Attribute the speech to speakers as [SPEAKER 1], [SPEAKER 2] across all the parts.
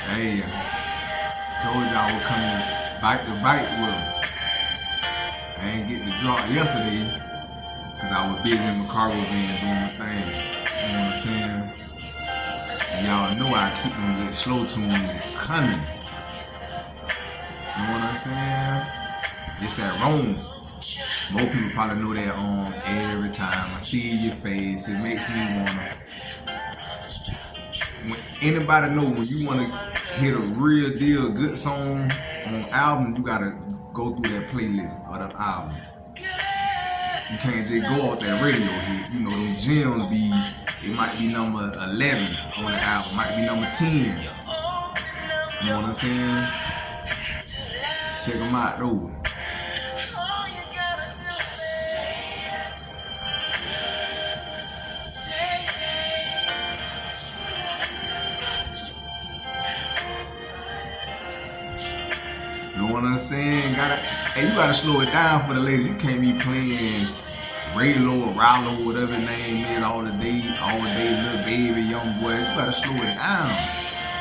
[SPEAKER 1] Hey, told y'all I was coming bite to bite with him. I ain't get the drop yesterday because I was busy in my cargo van doing my thing. You know what I'm saying? And y'all know I keep them little slow tunes coming. You know what I'm saying? It's that Rome. Most people probably know that every time I see your face, it makes me wanna. When anybody know when you wanna hit a real deal good song on album, you gotta go through that playlist of the album. You can't just go off that radio hit. You know them gems be. It might be number 11 on the album, might be number 10. You know what I'm saying? Check them out though. You know what I'm saying? You gotta slow it down for the ladies. You can't be playing Raylo or Rallo, whatever his name is, all day, little baby, young boy. You gotta slow it down.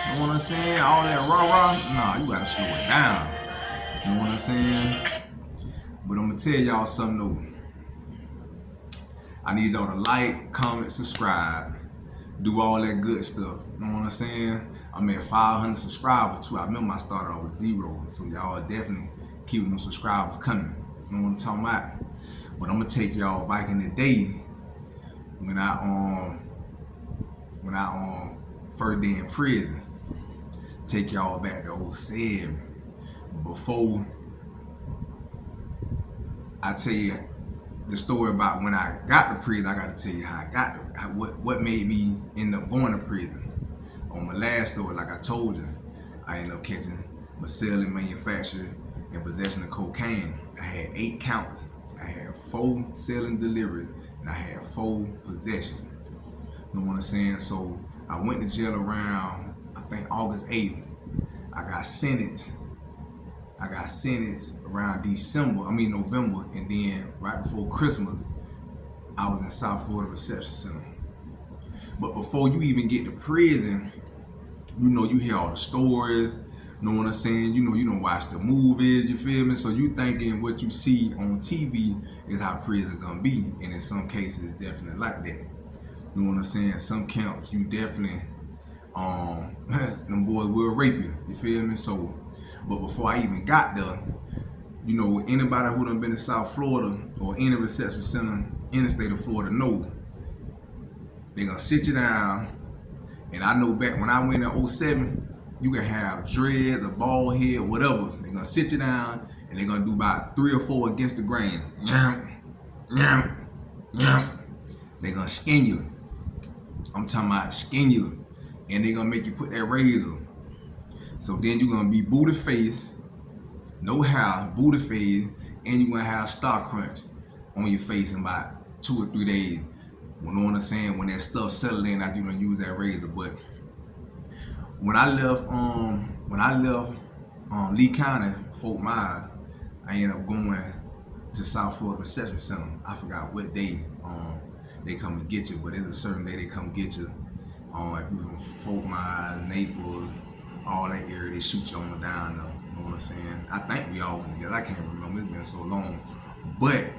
[SPEAKER 1] You know what I'm saying? All that rah-rah, nah, you gotta slow it down. You know what I'm saying? But I'm gonna tell y'all something though. I need y'all to like, comment, subscribe, do all that good stuff. You know what I'm saying? I'm at 500 subscribers too. I remember I started off with 0, so y'all definitely keeping them subscribers coming. You know what I'm talking about? But I'm gonna take y'all back in the day when I first day in prison. Take y'all back to 07. Before I tell you the story about when I got to prison, I got to tell you how I got what made me end up going to prison. On my last story, like I told you, I ended up catching my selling, manufacture, and possession of cocaine. I had 8 counts. I had 4 selling delivery, and I had 4 possession. You know what I'm saying? So I went to jail around, I think August 8th. I got sentenced around November, and then right before Christmas, I was in South Florida Reception Center. But before you even get to prison, you know, you hear all the stories, you know what I'm saying? You don't watch the movies, you feel me? So you thinking what you see on TV is how prison gonna be, and in some cases it's definitely like that. You know what I'm saying? Some camps you definitely, them boys will rape you feel me? So, but before I even got there, you know, anybody who done been in South Florida or any reception center in the state of Florida know they gonna sit you down. And I know back when I went in 07, you can have dreads, a bald head, whatever. They're gonna sit you down and they're gonna do about 3 or 4 against the grain. They're gonna skin you. I'm talking about skin you. And they're gonna make you put that razor. So then you're gonna be booty face, no hair, booty face, and you're gonna have star crunch on your face in about 2 or 3 days. You know what I'm saying? When that stuff settled in after you done use that razor. But when I left Lee County, Fort Myers, I ended up going to South Florida Reception Center. I forgot what day they come and get you, but there's a certain day they come get you. If you're from Fort Myers, Naples, all that area, they shoot you on the down though. You know what I'm saying? I think we all went together. I can't remember. It's been so long. But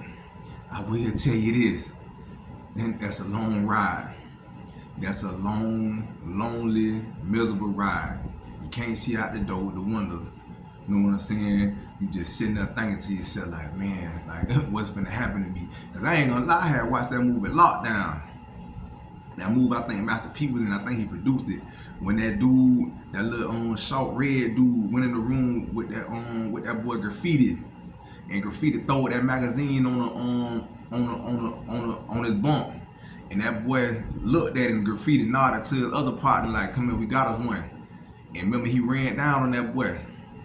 [SPEAKER 1] I will tell you this. That's a long ride. That's a long, lonely, miserable ride. You can't see out the door with the windows. You know what I'm saying? You just sitting there thinking to yourself like, man, like what's gonna happen to me? Cause I ain't gonna lie, I had watched that movie Lockdown. That movie, I think Master P was in. I think he produced it. When that dude, that little short red dude, went in the room with that boy Graffiti, and Graffiti throw that magazine on his bunk, and that boy looked at him. Graffiti nodded to his other partner like, "Come here, we got us one." And remember, he ran down on that boy.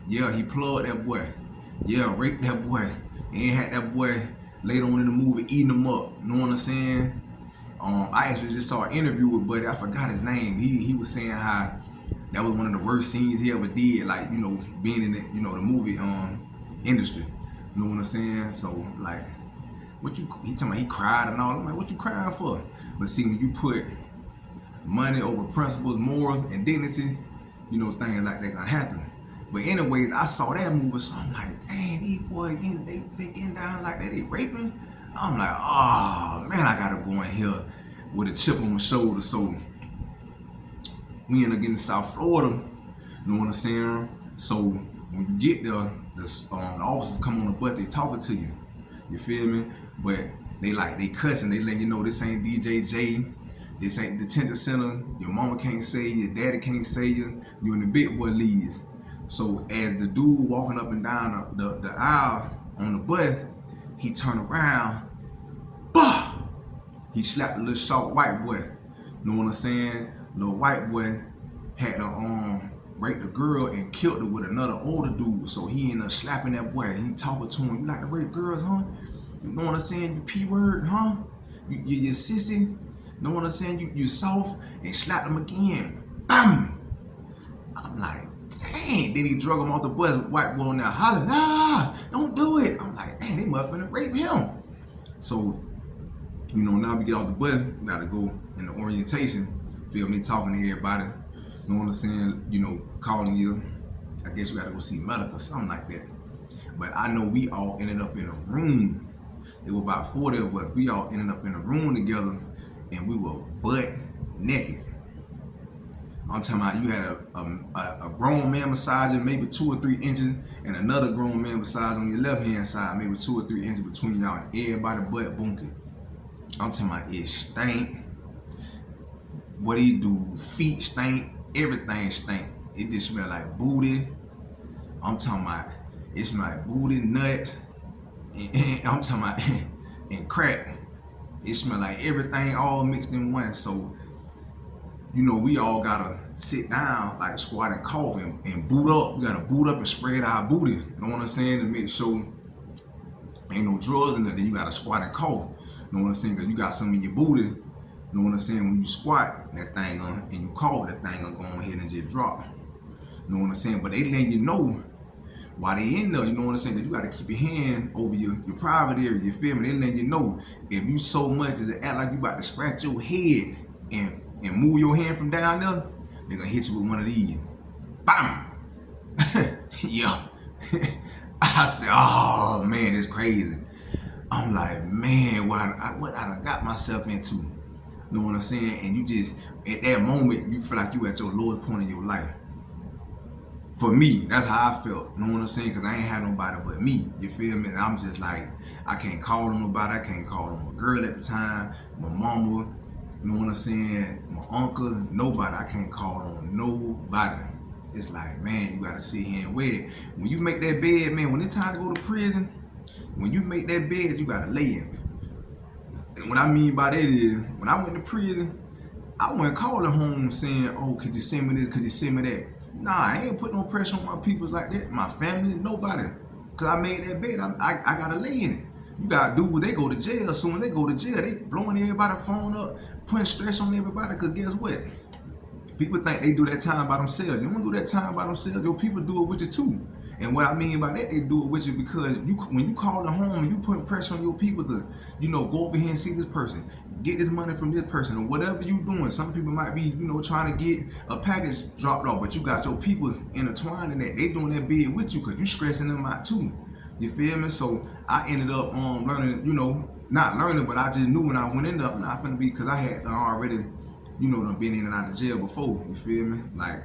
[SPEAKER 1] Yeah, he plugged that boy. Yeah, raped that boy, and had that boy later on in the movie eating him up. You know what I'm saying? I actually just saw an interview with Buddy. I forgot his name. He was saying how that was one of the worst scenes he ever did. Like, you know, being in the, you know, the movie industry. You know what I'm saying? So like, he talking about he cried and all. I'm like, what you crying for? But see, when you put money over principles, morals, and dignity, you know, things like that gonna happen. But anyways, I saw that movie, so I'm like, dang, these boys they getting down like that, they raping. I'm like, oh man, I gotta go in here with a chip on my shoulder. So we end up getting to South Florida, you know what I'm saying? So when you get there, the officers come on the bus, they talking to you. You feel me? But they cussing, they letting you know this ain't DJJ, this ain't detention center, your mama can't say you, your daddy can't say you, you in the big boy leads. So as the dude walking up and down the aisle on the bus, he turned around, bah! He slapped a little short white boy. You know what I'm saying? Little white boy had to rape the girl and killed her with another older dude. So he ended up slapping that boy. He talking to him, you like to rape girls, huh? You know what I'm saying? You P-word, huh? You sissy. You know what I'm saying? You soft. And slapped him again. Bam! I'm like, dang. Then he drug him off the bus. White boy now hollering, nah, don't do it. I'm like, dang, they must finna rape him. So, you know, now we get off the bus, we gotta go in the orientation. Feel me? Talking to everybody. You know what I'm saying? You know, calling you. I guess we gotta go see medical or something like that. But I know we all ended up in a room. There were about 40 of us. We all ended up in a room together and we were butt naked. I'm talking about you had a grown man massaging maybe 2 or 3 inches and another grown man massage on your left hand side, maybe 2 or 3 inches between y'all, and everybody butt bunking. I'm talking about it stank. What do you do? Feet stink, everything stink. It just smell like booty. I'm talking about it smell like booty, nuts, and I'm talking about and crack. It smell like everything all mixed in one. So, you know, we all gotta sit down, like squat and cough and boot up. We gotta boot up and spread our booty. You know what I'm saying? To make sure ain't no drugs in there. Then you gotta squat and cough. You know what I'm saying? Cause you got something in your booty. You know what I'm saying? When you squat, that thing and you cough, that thing gonna go ahead and just drop. You know what I'm saying? But they letting you know while they in there, you know what I'm saying? Cause you gotta keep your hand over your private area. You feel me? They letting you know if you so much as to act like you about to scratch your head and move your hand from down there, they're gonna hit you with one of these. Bam! Yeah. I said, oh man, it's crazy. I'm like, man, what I done got myself into. You know what I'm saying? And you just, at that moment, you feel like you at your lowest point in your life. For me, that's how I felt. You know what I'm saying? Because I ain't had nobody but me. You feel me? And I'm just like, I can't call them nobody. I can't call them a girl at the time, my mama, you know what I'm saying, my uncle, nobody. I can't call on nobody. It's like, man, you gotta sit here and wait. When you make that bed, man, when it's time to go to prison, when you make that bed, you gotta lay in it. And what I mean by that is, when I went to prison, I wasn't calling home saying, oh, could you send me this, could you send me that? Nah, I ain't put no pressure on my peoples like that, my family, nobody. Cause I made that bed, I gotta lay in it. You gotta do what they go to jail. So when they go to jail, they blowing everybody's phone up, putting stress on everybody. Cause guess what? People think they do that time by themselves. You don't do that time by themselves. Your people do it with you too. And what I mean by that, they do it with you because when you call them home and you put pressure on your people to, you know, go over here and see this person, get this money from this person, or whatever you doing. Some people might be, you know, trying to get a package dropped off, but you got your people intertwined in that. They doing that bid with you because you stressing them out too. You feel me? So I ended up learning, you know, not learning, but I just knew when I went in there, I'm not finna be, because I had already, you know, done been in and out of jail before. You feel me? Like,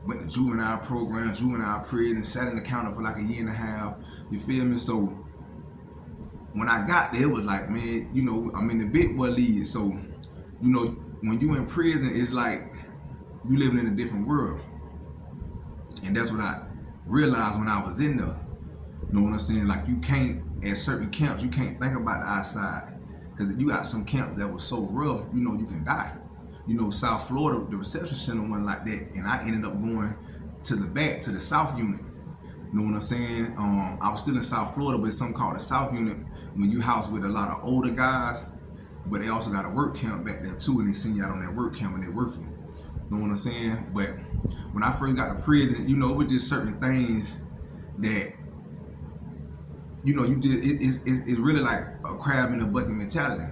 [SPEAKER 1] went to juvenile program, juvenile prison, sat in the counter for like a year and a half. You feel me? So when I got there, it was like, man, you know, I'm in the big boy league. So, you know, when you in prison, it's like you living in a different world. And that's what I realized when I was in there. You know what I'm saying? Like, you can't, at certain camps, you can't think about the outside. Because if you got some camps that was so rough, you know, you can die. You know, South Florida, the reception center wasn't like that. And I ended up going to the back, to the South unit. You know what I'm saying? I was still in South Florida, but it's something called the South unit when you house with a lot of older guys, but they also got a work camp back there too, and they send you out on that work camp and they're working. You know what I'm saying? But when I first got to prison, you know, it was just certain things that, you know, you did. It's really like a crab in a bucket mentality.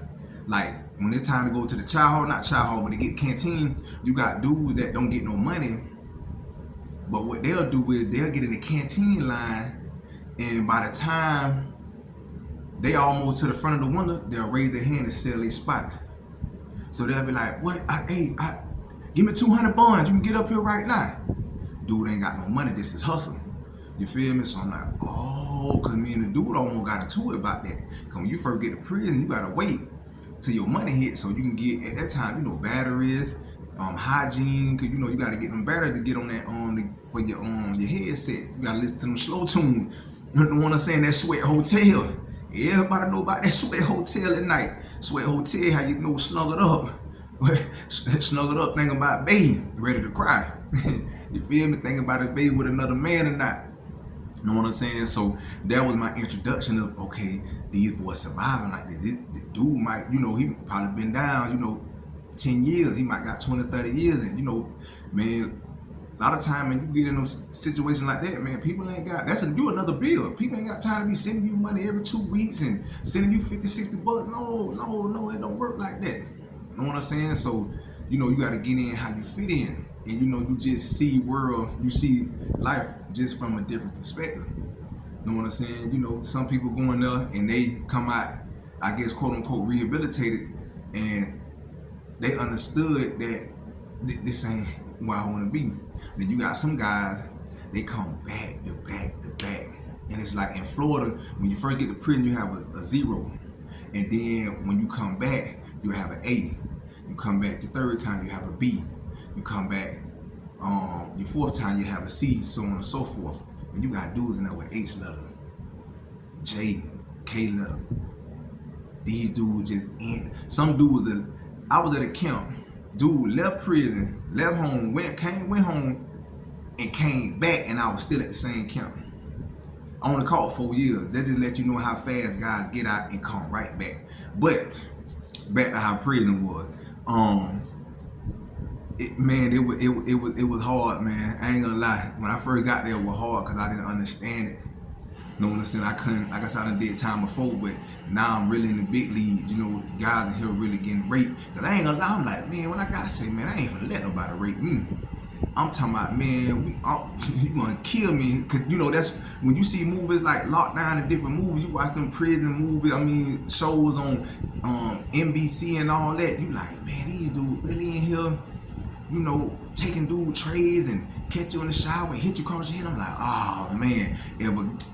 [SPEAKER 1] Like, when it's time to go to the chow hall, not chow hall, but to get the canteen, you got dudes that don't get no money. But what they'll do is they'll get in the canteen line, and by the time they almost to the front of the window, they'll raise their hand and sell their spot. So they'll be like, what? Give me 200 bonds. You can get up here right now. Dude ain't got no money. This is hustle. You feel me? So I'm like, oh, because me and the dude almost got into it about that. Because when you first get to prison, you got to wait till your money hit so you can get, at that time, batteries, hygiene, because, you got to get them batteries to get on that, for your headset. You got to listen to them slow tunes. You know what I'm saying? That Sweat Hotel. Everybody know about that Sweat Hotel at night. Sweat Hotel, how snuggled up. Snuggled up, thinking about baby, ready to cry. You feel me? Thinking about a baby with another man or not. You know what I'm saying? So that was my introduction of, okay, these boys surviving like this. This dude might, he probably been down, 10 years. He might got 20, 30 years. And, man, a lot of time when you get in those situations like that, man, people ain't got, you another bill. People ain't got time to be sending you money every 2 weeks and sending you 50, 60 bucks. No, it don't work like that. You know what I'm saying? So, you got to get in how you fit in. And, you just see you see life just from a different perspective. You know what I'm saying? Some people go in there and they come out, I guess, quote unquote, rehabilitated, and they understood that this ain't where I want to be. Then you got some guys, they come back to back to back. And it's like in Florida, when you first get to prison, you have a 0. And then when you come back, you have an A. You come back the third time, you have a B. You come back your fourth time, you have a C, so on and so forth. And you got dudes in there with H letters, J, K letters. These dudes just ain't. Some dudes that I was at a camp, dude left prison, left home, went home, and came back, and I was still at the same camp. I only caught 4 years. That just let you know how fast guys get out and come right back. But back to how prison was. It was hard, man. I ain't gonna lie. When I first got there, it was hard because I didn't understand it. You know what I'm saying? I couldn't, like I said, I done did time before, but now I'm really in the big leagues. Guys in here really getting raped. Because I ain't gonna lie, I'm like, man, when I gotta say, man, I ain't finna let nobody rape me. I'm talking about, man, you gonna kill me. Because, that's when you see movies like Lockdown and different movies, you watch them prison movies, shows on NBC and all that. You like, man, these dudes really in here, taking dude trays and catch you in the shower and hit you across your head. I'm like, oh, man,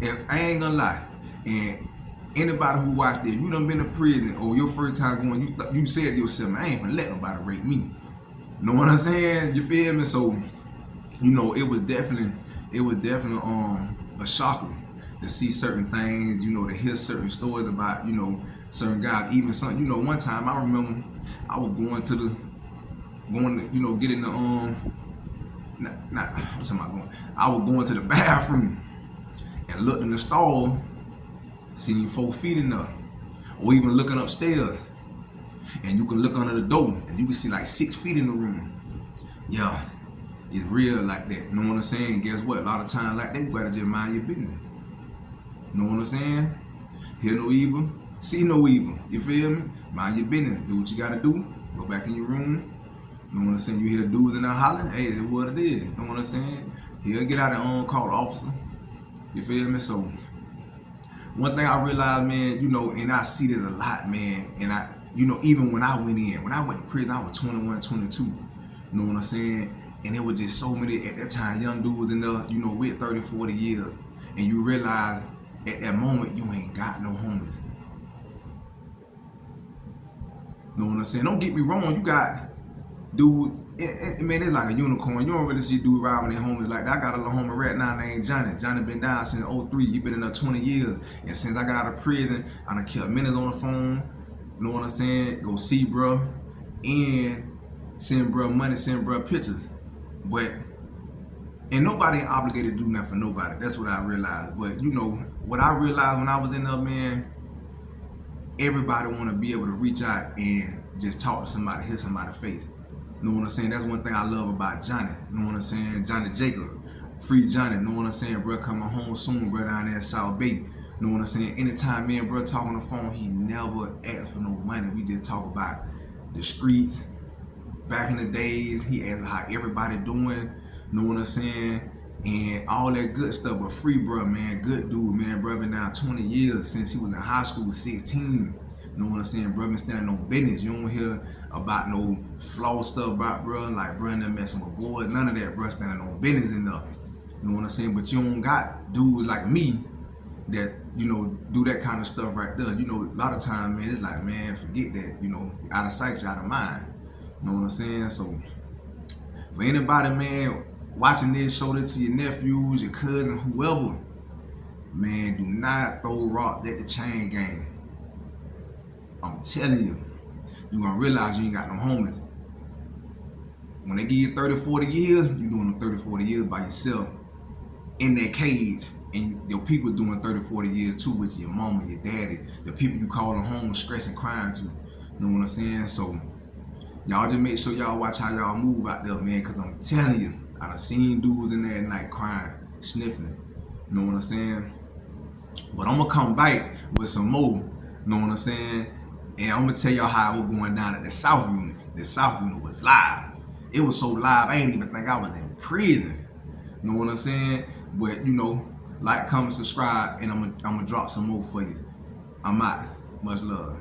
[SPEAKER 1] if I ain't gonna lie. And anybody who watched it, if you done been to prison or your first time going, you said to yourself, man, I ain't finna let nobody rape me. You know what I'm saying? You feel me? So, it was definitely a shocker to see certain things, to hear certain stories about, certain guys. Even some, one time I remember I was going to get in the I was going to the bathroom and looked in the stall, seeing 4 feet in there, or even looking upstairs. And you can look under the door and you can see like 6 feet in the room. Yeah, it's real like that. You know what I'm saying? Guess what? A lot of times like that, you gotta just mind your business. You know what I'm saying? Hear no evil, see no evil. You feel me? Mind your business. Do what you gotta do. Go back in your room. You know what I'm saying? You hear dudes in there hollering, hey, that's what it is. You know what I'm saying? He'll get out and call the officer. You feel me? So, one thing I realized, man, and I see this a lot, man, and I, even when I went to prison, I was 21, 22. You know what I'm saying? And it was just so many, at that time, young dudes in there, with 30, 40 years. And you realize, at that moment, you ain't got no homies. You know what I'm saying? Don't get me wrong, you got dudes, man, it's like a unicorn. You don't really see dudes robbing their homies like that. I got a little homie right now named Johnny. Johnny been down since 03. He been in there 20 years. And since I got out of prison, I done kept minutes on the phone. You know what I'm saying? Go see bro and send bro money, send bro pictures. But, and nobody ain't obligated to do nothing for nobody. That's what I realized. But what I realized when I was in there, man, everybody want to be able to reach out and just talk to somebody, hear somebody's face. You know what I'm saying? That's one thing I love about Johnny. You know what I'm saying? Johnny Jacob. Free Johnny. You know what I'm saying? Bro, coming home soon, bro, down there in South Bay. You know what I'm saying? Anytime me and bro talk on the phone, he never asked for no money. We just talk about the streets. Back in the days, he asked how everybody doing. You know what I'm saying? And all that good stuff. But free bro, man, good dude, man. Bro been now 20 years since he was in high school, 16. You know what I'm saying? Bro been standing on business. You don't hear about no flaw stuff about bro. Like bro and them messing with boys. None of that, bro standing on business enough. You know what I'm saying? But you don't got dudes like me that, you know, do that kind of stuff right there. You know, a lot of time, man, it's like, man, forget that. You know, out of sight, out of mind. You know what I'm saying? So for anybody, man, watching this, show this to your nephews, your cousins, whoever, man, do not throw rocks at the chain gang. I'm telling you, you're gonna realize you ain't got no homies. When they give you 30, 40 years, you doing them 30, 40 years by yourself in that cage. And your people doing 30, 40 years too with your mama, your daddy, the people you calling home stressing, crying to. You know what I'm saying? So y'all just make sure y'all watch how y'all move out there, man, because I'm telling you, I done seen dudes in there at night crying, sniffling. You know what I'm saying? But I'm going to come back with some more. You know what I'm saying? And I'm going to tell y'all how it was going down at the South Unit. The South Unit was live. It was so live, I ain't even think I was in prison. You know what I'm saying? But, you know, like, comment, subscribe, and I'm going to drop some more for you. I'm out. Much love.